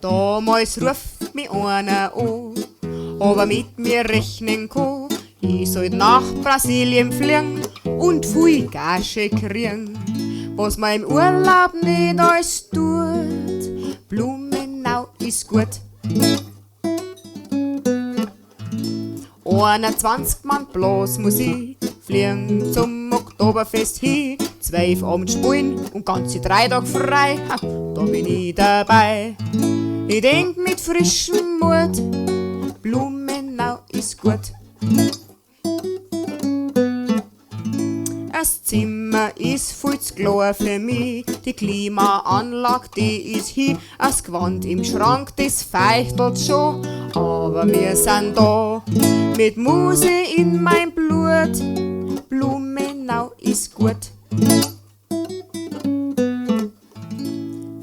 Damals ruft mich einer an, aber mit mir rechnen kann. Ich soll nach Brasilien fliegen und viel Gage kriegen, was man im Urlaub nicht alles tut. Blumenau ist gut. 21 Mann Blasmusik fliegen zum Oktoberfest hin. 12 Abend spielen und ganze 3 Tage frei, ha, da bin ich dabei. Ich denk mit frischem Mut, Blumenau ist gut. Das Zimmer ist viel zu klar für mich, die Klimaanlage, die ist hier. Das Gewand im Schrank, das feuchtelt schon, aber wir sind da, mit Muse in mein Blut, Blumenau ist gut.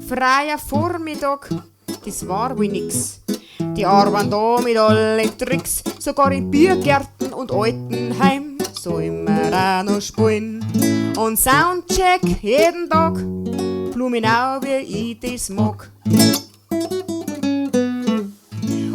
Freier Vormittag, das war wie nix. Die arbeiten da mit alle Tricks, sogar in Biergärten und Altenheim sollen wir auch noch spielen. Und Soundcheck jeden Tag, Blumenau, wie ich das mag.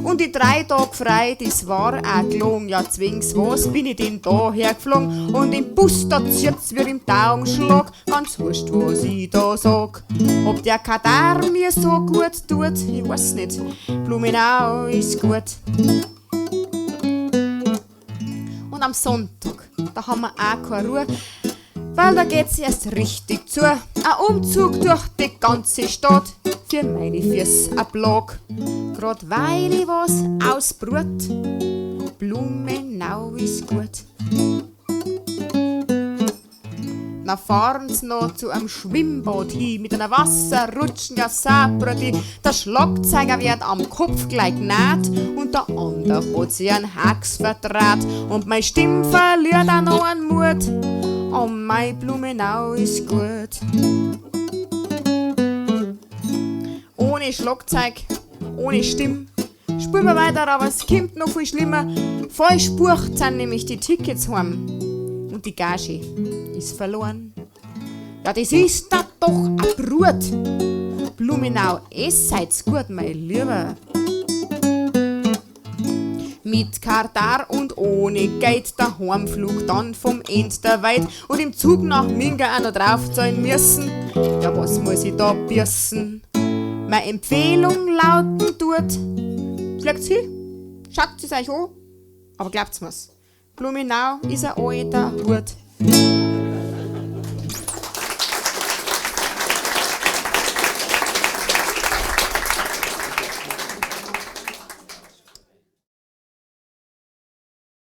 Und die 3 Tage frei, das war auch gelungen. Ja, zwings was bin ich denn da hergeflogen. Und im Bus, da zirkt's wie im Taubenschlag. Ganz wurscht, was ich da sag. Ob der Katar mir so gut tut, ich weiß nicht. Blumenau ist gut. Und am Sonntag, da haben wir auch keine Ruhe, weil da geht's erst richtig zu. Ein Umzug durch die ganze Stadt, für meine Füße ein Plag. Grad weil ich was ausbrut, Blumenau ist gut. Dann fahren sie noch zu einem Schwimmbad hin, mit einer Wasserrutschen, ja Sabrati. Der Schlagzeuger wird am Kopf gleich genäht und der andere hat sich einen Hax verdreht. Und meine Stimme verliert auch noch einen Mut, oh mein Blumenau ist gut. Ohne Schlagzeug, ohne Stimme, spielen wir weiter, aber es kommt noch viel schlimmer. Falsch bucht sind nämlich die Tickets heim und die Gage ist verloren. Ja, das ist da doch ein Brut. Blumenau, es seid's gut, mein Lieber. Mit Katar und ohne Geld, der Heimflug dann vom End der Welt und im Zug nach Minga auch noch draufzahlen müssen. Ja, was muss ich da bürsten? Meine Empfehlung lauten tut, schlägt's hin, schaut es euch an, aber glaubt's mir's, Blumenau ist ein alter Hut.